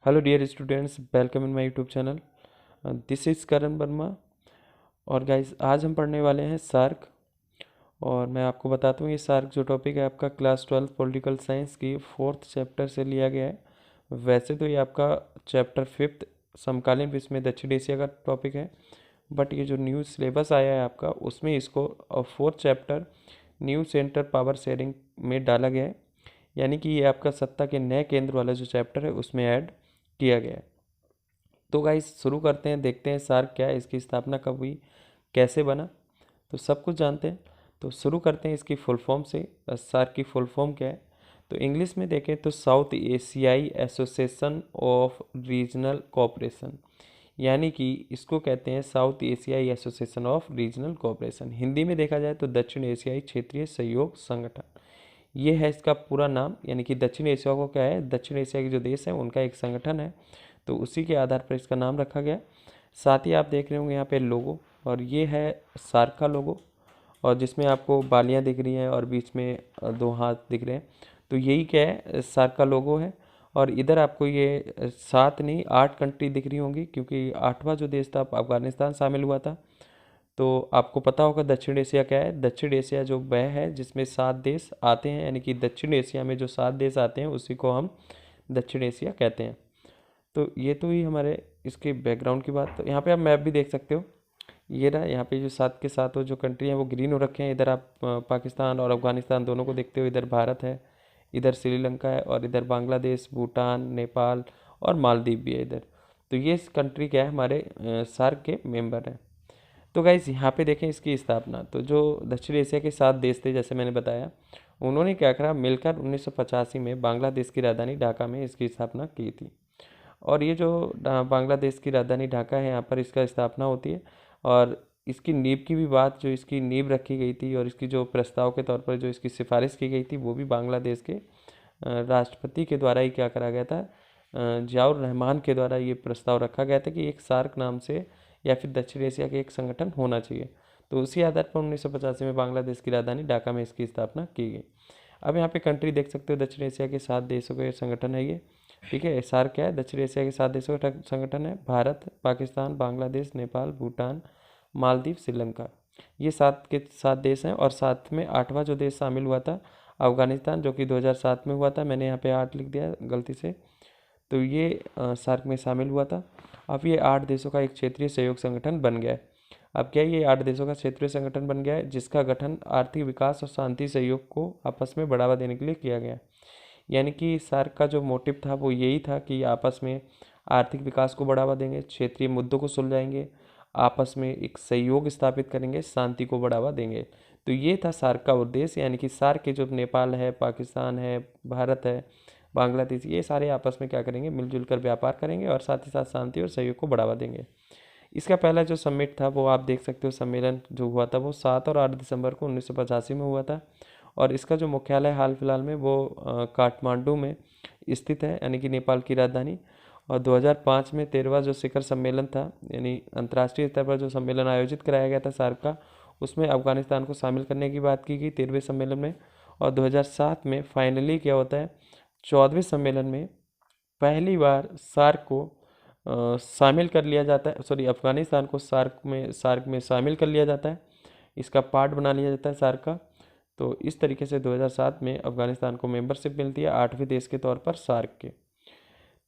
Hello dear students, welcome in my YouTube channel. This is Karan Verma. और guys, आज हम पढ़ने वाले हैं सार्क। और मैं आपको बताता हूँ, ये सार्क जो टॉपिक है आपका क्लास 12 पॉलिटिकल साइंस की 4th चैप्टर से लिया गया है। वैसे तो ये आपका चैप्टर 5th समकालीन विश्व में दक्षिण एशिया का टॉपिक है, बट ये जो न्यू सिलेबस आया है आपका, उसमें इसको 4th chapter new centre power sharing में डाला गया है। यानी कि ये आपका सत्ता के नए केंद्र वाला जो चैप्टर है उसमें ऐड किया गया है। तो गाइस, शुरू करते हैं, देखते हैं सार्क क्या है, इसकी स्थापना कब हुई, कैसे बना, तो सब कुछ जानते हैं। तो शुरू करते हैं इसकी फुल फॉर्म से। सार्क की फुल फॉर्म क्या है? तो इंग्लिश में देखें तो साउथ एशियाई एसोसिएशन ऑफ रीजनल कोऑपरेशन, यानी कि इसको कहते हैं साउथ एशियाई association of regional cooperation. Hindi में देखा जाए तो दक्षिण एशियाई क्षेत्रीय सहयोग संगठन, ये है इसका पूरा नाम। यानी कि दक्षिण एशिया को क्या है, दक्षिण एशिया के जो देश हैं उनका एक संगठन है, तो उसी के आधार पर इसका नाम रखा गया। साथ ही आप देख रहे होंगे यहाँ पे लोगो, और ये है सार्क का लोगो, और जिसमें आपको बालियाँ दिख रही हैं और बीच में दो हाथ दिख रहे हैं, तो यही क्या है, सार्क का लोगो है। और इधर आपको ये 7 नहीं 8 कंट्री दिख रही होंगी, क्योंकि 8वां जो देश था अफगानिस्तान शामिल हुआ था। तो आपको पता होगा दक्षिण एशिया क्या है। दक्षिण एशिया जो वह है जिसमें 7 देश आते हैं, यानी कि दक्षिण एशिया में जो 7 देश आते हैं उसी को हम दक्षिण एशिया कहते हैं। तो ये तो ही हमारे इसके बैकग्राउंड की बात। तो यहाँ पे आप मैप भी देख सकते हो, ये रहा। यहाँ पे जो 7 के 7 जो कंट्री हैं वो ग्रीन हो रखे हैं। इधर आप पाकिस्तान और अफगानिस्तान दोनों को देखते हो। इधर भारत है, इधर श्रीलंका है, और इधर बांग्लादेश, भूटान, नेपाल और मालदीव भी है इधर। तो ये कंट्री क्या है, हमारे सार्क के मेंबर हैं। तो गाइज, यहाँ पे देखें इसकी स्थापना। तो जो दक्षिण एशिया के 7 देश थे, जैसे मैंने बताया, उन्होंने क्या करा, मिलकर 1985 में बांग्लादेश की राजधानी ढाका में इसकी स्थापना की थी। और ये जो बांग्लादेश की राजधानी ढाका है, यहाँ पर इसका स्थापना होती है। और इसकी नींव की भी बात, जो इसकी नींव रखी गई थी और इसकी जो प्रस्ताव के तौर पर जो इसकी सिफारिश की गई थी, वो भी बांग्लादेश के राष्ट्रपति के द्वारा ही क्या करा गया था, जियाउर रहमान के द्वारा ये प्रस्ताव रखा गया था कि एक सार्क नाम से या फिर दक्षिण एशिया के एक संगठन होना चाहिए। तो उसी आधार पर 1985 में बांग्लादेश की राजधानी ढाका में इसकी स्थापना की गई। अब यहाँ पे कंट्री देख सकते हो, दक्षिण एशिया के 7 देशों का संगठन है ये। ठीक है, सार्क क्या है, दक्षिण एशिया के 7 देशों का संगठन है। भारत, पाकिस्तान, बांग्लादेश, नेपाल, भूटान, मालदीव, श्रीलंका, ये 7 के 7 देश हैं। और साथ में 8वां जो देश शामिल हुआ था अफगानिस्तान, जो कि 2007 में हुआ था। मैंने यहाँ पे 8 लिख दिया गलती से। तो ये सार्क में शामिल हुआ था। अब ये 8 देशों का एक क्षेत्रीय सहयोग संगठन बन गया है। अब क्या है, ये 8 देशों का क्षेत्रीय संगठन बन गया है, जिसका गठन आर्थिक विकास और शांति सहयोग को आपस में बढ़ावा देने के लिए किया गया। यानी कि सार्क का जो मोटिव था वो यही था कि आपस में आर्थिक विकास को बढ़ावा देंगे, क्षेत्रीय मुद्दों को सुलझाएंगे, आपस में एक सहयोग स्थापित करेंगे, शांति को बढ़ावा देंगे। तो ये था सार्क का उद्देश्य। यानी कि सार्क के जो नेपाल है, पाकिस्तान है, भारत है, बांग्लादेश, ये सारे आपस में क्या करेंगे, मिलजुल कर व्यापार करेंगे और साथ ही साथ शांति और सहयोग को बढ़ावा देंगे। इसका पहला जो समिट था वो आप देख सकते हो, सम्मेलन जो हुआ था वो 7 और 8 दिसंबर को 1985 में हुआ था। और इसका जो मुख्यालय हाल फिलहाल में वो काठमांडू में स्थित है, यानी कि नेपाल की राजधानी। और 2005 में 13वां जो शिखर सम्मेलन था, यानी अंतर्राष्ट्रीय स्तर पर जो सम्मेलन आयोजित कराया गया था सार्क का, उसमें अफगानिस्तान को शामिल करने की बात की गई 13वें सम्मेलन में। और 2007 में फाइनली क्या होता है, 14वें सम्मेलन में पहली बार सार्क को शामिल कर लिया जाता है। सॉरी, अफगानिस्तान को सार्क में शामिल कर लिया जाता है, इसका पार्ट बना लिया जाता है सार्क का। तो इस तरीके से 2007 में अफगानिस्तान को मेंबरशिप मिलती है 8वें देश के तौर पर सार्क के।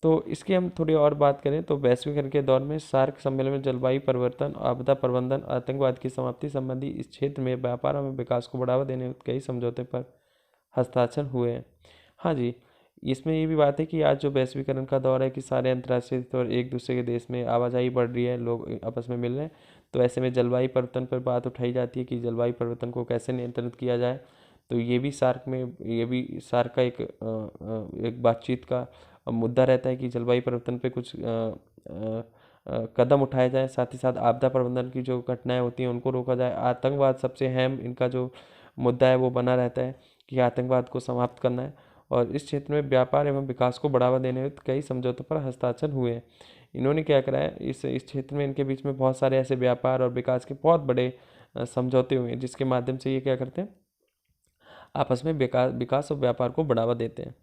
तो इसकी हम थोड़ी और बात करें तो वैश्वीकरण के दौर में सार्क सम्मेलन में जलवायु परिवर्तन, आपदा प्रबंधन, आतंकवाद की समाप्ति संबंधी इस क्षेत्र में व्यापार और विकास को बढ़ावा देने कई समझौते पर हस्ताक्षर हुए हैं। हाँ जी, इसमें ये भी बात है कि आज जो वैश्वीकरण का दौर है कि सारे अंतर्राष्ट्रीय तौर एक दूसरे के देश में आवाजाही बढ़ रही है, लोग आपस में मिल रहे हैं, तो ऐसे में जलवायु परिवर्तन पर बात उठाई जाती है कि जलवायु परिवर्तन को कैसे नियंत्रित किया जाए। तो ये भी सार्क का एक बातचीत का मुद्दा रहता है कि जलवायु परिवर्तन पे कुछ कदम उठाए जाए। साथ ही साथ आपदा प्रबंधन की जो घटनाएं होती हैं उनको रोका जाए। आतंकवाद सबसे अहम इनका जो मुद्दा है वो बना रहता है कि आतंकवाद को समाप्त करना है। और इस क्षेत्र में व्यापार एवं विकास को बढ़ावा देने हेतु कई समझौतों पर हस्ताक्षर हुए हैं। इन्होंने क्या करा है, इस क्षेत्र में इनके बीच में बहुत सारे ऐसे व्यापार और विकास के बहुत बड़े समझौते हुए हैं, जिसके माध्यम से ये क्या करते हैं, आपस में विकास और व्यापार को बढ़ावा देते हैं।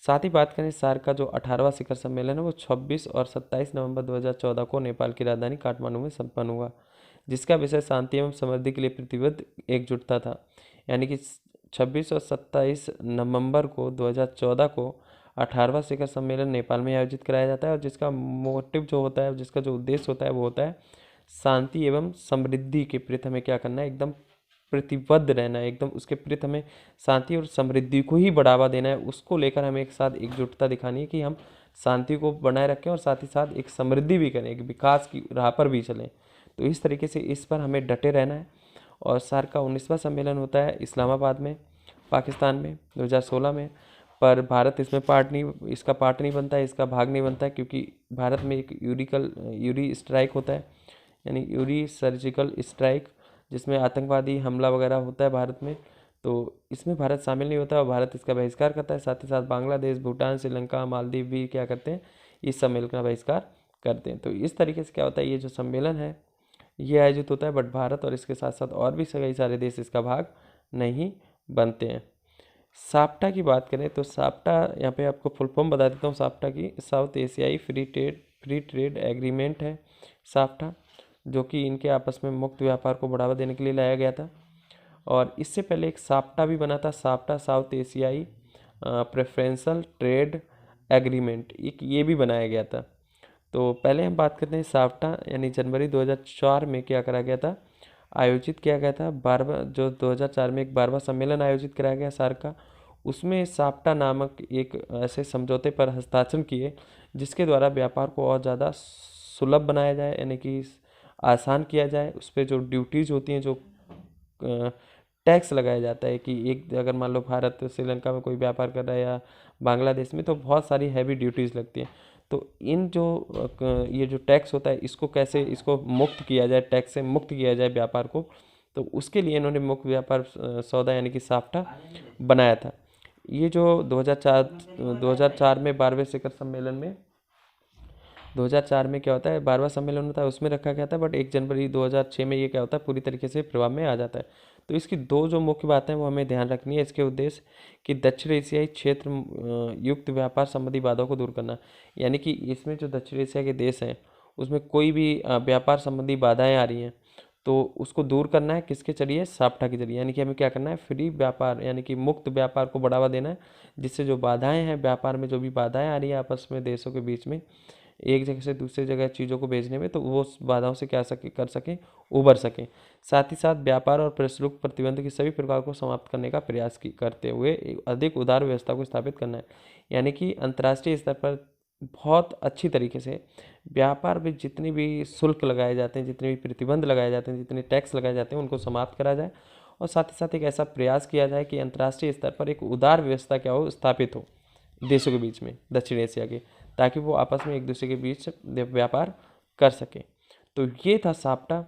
साथ ही बात करें सार्क का जो 18वां शिखर सम्मेलन है वो 26 और 27 नवंबर 2014 को नेपाल की राजधानी काठमांडू में संपन्न हुआ, जिसका विषय शांति एवं समृद्धि के लिए प्रतिबद्ध एकजुटता था। यानी कि 26 और 27 नवंबर को 2014 को 18वां शिखर सम्मेलन नेपाल में आयोजित कराया जाता है, और जिसका मोटिव जो होता है, जिसका जो उद्देश्य होता है वो होता है शांति एवं समृद्धि के प्रति हमें क्या करना है, एकदम प्रतिबद्ध रहना है, एकदम उसके प्रति हमें शांति और समृद्धि को ही बढ़ावा देना है। उसको लेकर हमें एक साथ एकजुटता दिखानी है कि हम शांति को बनाए रखें और साथ ही साथ एक समृद्धि भी करें, एक विकास की राह पर भी चलें। तो इस तरीके से इस पर हमें डटे रहना है। और सार्क का 19वां सम्मेलन होता है इस्लामाबाद में, पाकिस्तान में 2016 में। पर भारत इसमें इसका पार्ट नहीं बनता है, इसका भाग नहीं बनता है, क्योंकि भारत में एक यूरी स्ट्राइक होता है, यानी यूरी सर्जिकल स्ट्राइक, जिसमें आतंकवादी हमला वगैरह होता है भारत में। तो इसमें भारत शामिल नहीं होता और भारत इसका बहिष्कार करता है। साथ ही साथ बांग्लादेश, भूटान, श्रीलंका, मालदीव भी क्या करते हैं, इस सम्मेलन का बहिष्कार करते हैं। तो इस तरीके से क्या होता है, ये जो सम्मेलन है ये आयोजित होता है, बट भारत और इसके साथ साथ और भी कई सारे देश इसका भाग नहीं बनते हैं। साप्टा की बात करें तो साप्टा, यहाँ पे आपको फुल फॉर्म बता देता हूँ साप्टा की। साउथ एशियाई फ्री ट्रेड एग्रीमेंट है साप्टा, जो कि इनके आपस में मुक्त व्यापार को बढ़ावा देने के लिए लाया गया था। और इससे पहले एक साप्टा भी बना था, साप्टा साउथ एशियाई प्रेफरेंशियल ट्रेड एग्रीमेंट, एक ये भी बनाया गया था। तो पहले हम बात करते हैं साप्टा, यानी जनवरी 2004 में क्या करा गया था, आयोजित किया गया था 2004 में एक 12वां सम्मेलन आयोजित कराया गया सार्क का। उसमें साप्टा नामक एक ऐसे समझौते पर हस्ताक्षर किए जिसके द्वारा व्यापार को और ज़्यादा सुलभ बनाया जाए, यानी कि आसान किया जाए। उस पर जो ड्यूटीज़ होती हैं, जो टैक्स लगाया जाता है, कि एक अगर मान लो भारत श्रीलंका में कोई व्यापार कर रहा है या बांग्लादेश में, तो बहुत सारी हैवी ड्यूटीज़ लगती हैं। तो इन जो ये जो टैक्स होता है, इसको कैसे इसको मुक्त किया जाए, टैक्स से मुक्त किया जाए व्यापार को, तो उसके लिए इन्होंने मुक्त व्यापार सौदा यानी कि साप्टा बनाया था। ये जो 2004 में 12वें शिखर सम्मेलन में 2004 में क्या होता है, 12वां सम्मेलन होता है, उसमें रखा गया था। बट 1 जनवरी 2006 में ये क्या होता है, पूरी तरीके से प्रभाव में आ जाता है। तो इसकी दो जो मुख्य बातें हैं वो हमें ध्यान रखनी है। इसके उद्देश्य कि दक्षिण एशियाई क्षेत्र युक्त व्यापार संबंधी बाधाओं को दूर करना, यानी कि इसमें जो दक्षिण एशिया के देश हैं उसमें कोई भी व्यापार संबंधी बाधाएं आ रही हैं तो उसको दूर करना है, किसके जरिए, साप्टा के जरिए। यानी कि हमें क्या करना है, फ्री व्यापार यानी कि मुक्त व्यापार को बढ़ावा देना है, जिससे जो बाधाएं हैं व्यापार में, जो भी बाधाएं आ रही है आपस में देशों के बीच में एक जगह से दूसरी जगह चीज़ों को भेजने में, तो वो उस बाधाओं से क्या कर सके, उबर सके। साथ ही साथ व्यापार और प्रशुल्क प्रतिबंध की सभी प्रकार को समाप्त करने का प्रयास करते हुए एक अधिक उदार व्यवस्था को स्थापित करना है। यानी कि अंतर्राष्ट्रीय स्तर पर बहुत अच्छी तरीके से व्यापार में जितने भी शुल्क लगाए जाते हैं, जितने भी प्रतिबंध लगाए जाते हैं, जितने टैक्स लगाए जाते हैं, उनको समाप्त करा जाए। और साथ ही साथ एक ऐसा प्रयास किया जाए कि अंतर्राष्ट्रीय स्तर पर एक उदार व्यवस्था क्या हो, स्थापित हो देशों के बीच में, दक्षिण एशिया के, ताकि वो आपस में एक दूसरे के बीच व्यापार कर सकें। तो ये था साप्टा।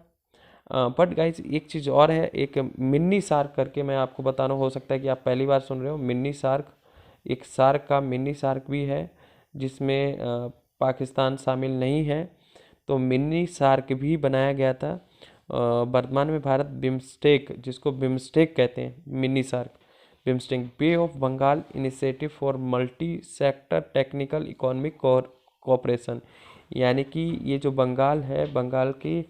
बट गाइज एक चीज़ और है, एक मिनी सार्क करके मैं आपको बता रहा हूँ, हो सकता है कि आप पहली बार सुन रहे हो। मिनी सार्क, एक सार्क का मिनी सार्क भी है जिसमें पाकिस्तान शामिल नहीं है। तो मिनी सार्क भी बनाया गया था। वर्तमान में भारत बिम्स्टेक, जिसको बिम्स्टेक कहते हैं, mini SAARC BIMSTEC, bay of Bengal initiative for multi sector technical economic cooperation, यानी कि ये जो बंगाल है, बंगाल की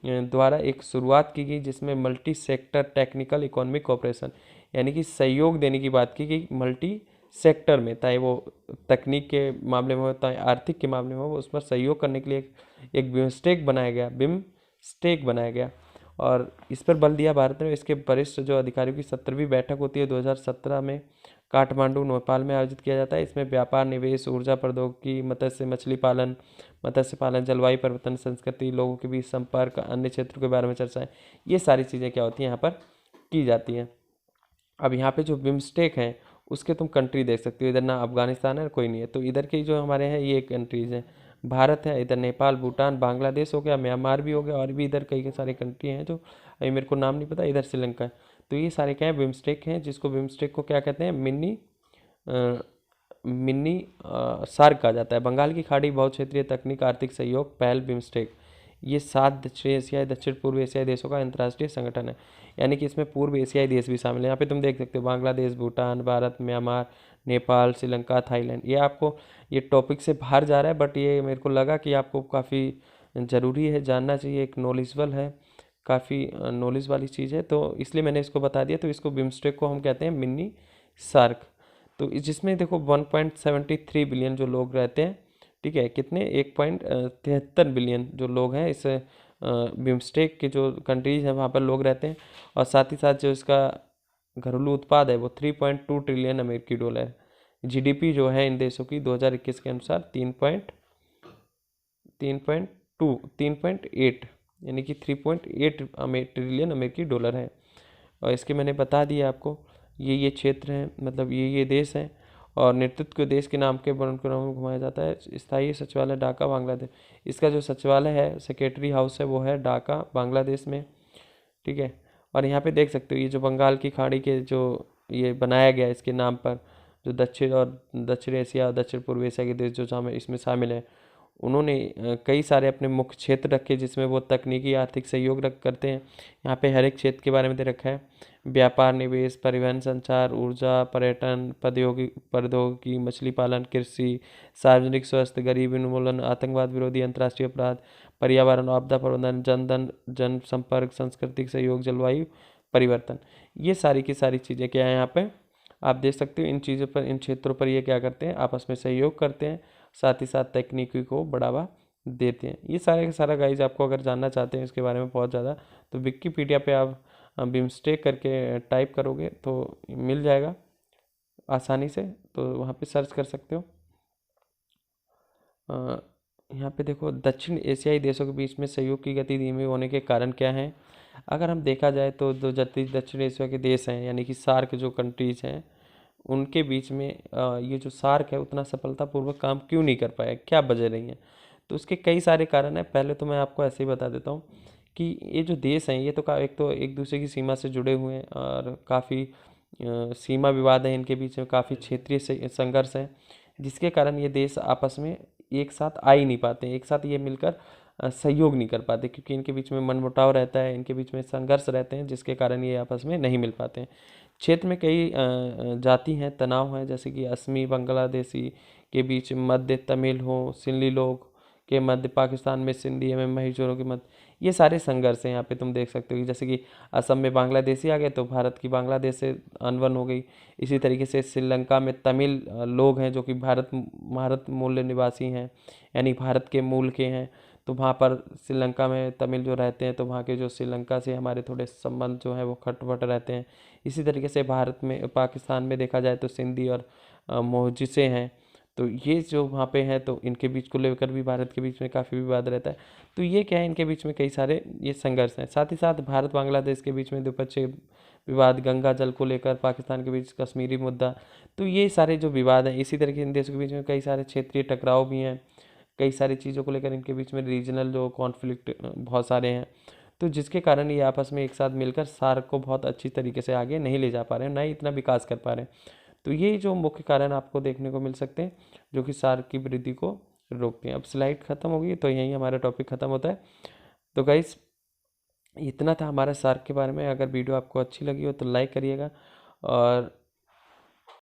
द्वारा एक शुरुआत की गई जिसमें multi sector technical economic cooperation, यानी कि सहयोग देने की बात की गई मल्टी सेक्टर में, चाहे वो तकनीक के मामले में हो, चाहे आर्थिक के मामले में हो, उस पर सहयोग करने के लिए एक बिम्स्टेक बनाया गया। और इस पर बल दिया भारत ने। इसके वरिष्ठ जो अधिकारियों की 17वीं बैठक होती है 2017 में काठमांडू, नेपाल में आयोजित किया जाता है। इसमें व्यापार, निवेश, ऊर्जा प्रौद्योगिकी, मत्स्य पालन, जलवायु परिवर्तन, संस्कृति, लोगों के बीच संपर्क, अन्य क्षेत्रों के बारे में चर्चाएं, ये सारी चीज़ें क्या होती हैं यहाँ पर की जाती हैं। अब यहाँ पे जो बिम्स्टेक हैं उसके तुम कंट्री देख सकते हो, इधर ना अफगानिस्तान है, कोई नहीं है। तो इधर के जो हमारे हैं ये कंट्रीज़ हैं, भारत है, इधर नेपाल, भूटान, बांग्लादेश हो गया, म्यांमार भी हो गया, और भी इधर कई सारे कंट्री हैं जो अभी मेरे को नाम नहीं पता, इधर श्रीलंका है। तो ये सारे क्या है, बिम्स्टेक हैं, जिसको बिम्स्टेक को क्या कहते हैं, मिनी सार्क कहा जाता है। बंगाल की खाड़ी, बहुत क्षेत्रीय तकनीक, आर्थिक सहयोग, पहल, बिम्स्टेक, ये 7 दक्षिण एशियाई, दक्षिण पूर्व एशियाई देशों का अंतर्राष्ट्रीय संगठन है। यानी कि इसमें पूर्व एशियाई देश भी शामिल है। यहाँ पे तुम देख सकते हो बांग्लादेश, भूटान, भारत, म्यांमार, नेपाल, श्रीलंका, थाईलैंड। ये आपको ये टॉपिक से बाहर जा रहा है, बट ये मेरे को लगा कि आपको काफ़ी ज़रूरी है, जानना चाहिए, एक नॉलेजबल है, काफ़ी नॉलेज वाली चीज़ है, तो इसलिए मैंने इसको बता दिया। तो इसको बिम्स्टेक को हम कहते हैं मिनी सार्क। तो जिसमें देखो 1.73 बिलियन जो लोग रहते हैं, ठीक है, कितने 1.73 बिलियन जो लोग हैं इस बिम्स्टेक के जो कंट्रीज हैं वहाँ पर लोग रहते हैं। और साथ ही साथ जो इसका घरेलू उत्पाद है वो 3.2 ट्रिलियन अमेरिकी डॉलर है। जीडीपी जो है इन देशों की 2021 के अनुसार 3.8 यानी कि 3.8 ट्रिलियन अमेरिकी डॉलर है। और इसके मैंने बता दिया आपको, ये क्षेत्र हैं, मतलब ये देश हैं। और नेतृत्व को देश के नाम के वर्णक्रम में घुमाया जाता है। स्थायी सचिवालय ढाका, बांग्लादेश। इसका जो सचिवालय है, सेक्रेटरी हाउस है, वो है ढाका, बांग्लादेश में, ठीक है। और यहाँ पे देख सकते हो ये जो बंगाल की खाड़ी के जो ये बनाया गया है इसके नाम पर, जो दक्षिण एशिया और दक्षिण पूर्व एशिया के देश जो शामिल इसमें शामिल है, उन्होंने कई सारे अपने मुख्य क्षेत्र रखे जिसमें वो तकनीकी आर्थिक सहयोग रख करते हैं। यहाँ पे हर एक क्षेत्र के बारे में दे रखा है। व्यापार, निवेश, परिवहन, संचार, ऊर्जा, पर्यटन, प्रौद्योगिकी, मछली पालन, कृषि, सार्वजनिक स्वास्थ्य, गरीबी उन्मूलन, आतंकवाद विरोधी, अंतर्राष्ट्रीय अपराध, पर्यावरण, आपदा प्रबंधन, जनधन, जनसंपर्क, सांस्कृतिक सहयोग, जलवायु परिवर्तन। ये सारी की सारी चीज़ें क्या है यहाँ पे आप देख सकते हो। इन चीज़ों पर, इन क्षेत्रों पर ये क्या करते हैं, आपस में सहयोग करते हैं, साथ ही साथ तकनीकी को बढ़ावा देते हैं। ये सारे का सारा गाइज आपको अगर जानना चाहते हैं इसके बारे में बहुत ज़्यादा, तो विकिपीडिया पे आप बिम्स्टेक करके टाइप करोगे तो मिल जाएगा आसानी से, तो वहाँ पे सर्च कर सकते हो। यहाँ पे देखो दक्षिण एशियाई देशों के बीच में सहयोग की गति धीमी होने के कारण क्या हैं। अगर हम देखा जाए तो जो दक्षिण एशिया के देश हैं यानी कि सार्क जो कंट्रीज हैं, उनके बीच में ये जो सार्क है उतना सफलतापूर्वक काम क्यों नहीं कर पाया, क्या वजह रही है। तो उसके कई सारे कारण हैं। पहले तो मैं आपको ऐसे ही बता देता हूँ कि ये जो देश हैं ये तो एक दूसरे की सीमा से जुड़े हुए हैं और काफ़ी सीमा विवाद है इनके बीच में, काफ़ी क्षेत्रीय संघर्ष है, जिसके कारण ये देश आपस में एक साथ आ ही नहीं पाते, एक साथ ये मिलकर सहयोग नहीं कर पाते, क्योंकि इनके बीच में मनमुटाव रहता है, इनके बीच में संघर्ष रहते हैं, जिसके कारण ये आपस में नहीं मिल पाते हैं। क्षेत्र में कई जाति हैं, तनाव हैं, जैसे कि असमी बांग्लादेशी के बीच मध्य तमिल हो, सिंधी लोग के मध्य पाकिस्तान में सिंधी एवं महिजोरों के मध्य, ये सारे संघर्ष हैं यहाँ पे तुम देख सकते हो। जैसे कि असम में बांग्लादेशी आ गए तो भारत की बांग्लादेश से अनबन हो गई। इसी तरीके से श्रीलंका में तमिल लोग हैं जो कि भारत मूल निवासी हैं, यानी भारत के मूल के हैं, तो वहाँ पर श्रीलंका में तमिल जो रहते हैं तो वहाँ के जो श्रीलंका से हमारे थोड़े संबंध जो है वो खटपट रहते हैं। इसी तरीके से भारत में, पाकिस्तान में देखा जाए तो सिंधी और मोहजिसे हैं, तो ये जो वहाँ पे हैं तो इनके बीच को लेकर भी भारत के बीच में काफ़ी विवाद रहता है। तो ये क्या है, इनके बीच में कई सारे ये संघर्ष हैं। साथ ही साथ भारत बांग्लादेश के बीच में द्विपक्षीय विवाद, गंगा जल को लेकर पाकिस्तान के बीच कश्मीरी मुद्दा, तो ये सारे जो विवाद हैं, इसी तरीके इन देशों के बीच में कई सारे क्षेत्रीय टकराव भी हैं, कई सारी चीज़ों को लेकर इनके बीच में रीजनल जो कॉन्फ्लिक्ट बहुत सारे हैं, तो जिसके कारण ये आपस में एक साथ मिलकर सार्क को बहुत अच्छी तरीके से आगे नहीं ले जा पा रहे हैं, ना ही इतना विकास कर पा रहे हैं। तो ये जो मुख्य कारण आपको देखने को मिल सकते हैं जो कि सार्क की वृद्धि को रोकते हैं। अब स्लाइड खत्म होगी तो यहीं हमारा टॉपिक खत्म होता है। तो गाइस इतना था हमारा सार्क के बारे में। अगर वीडियो आपको अच्छी लगी हो तो लाइक करिएगा और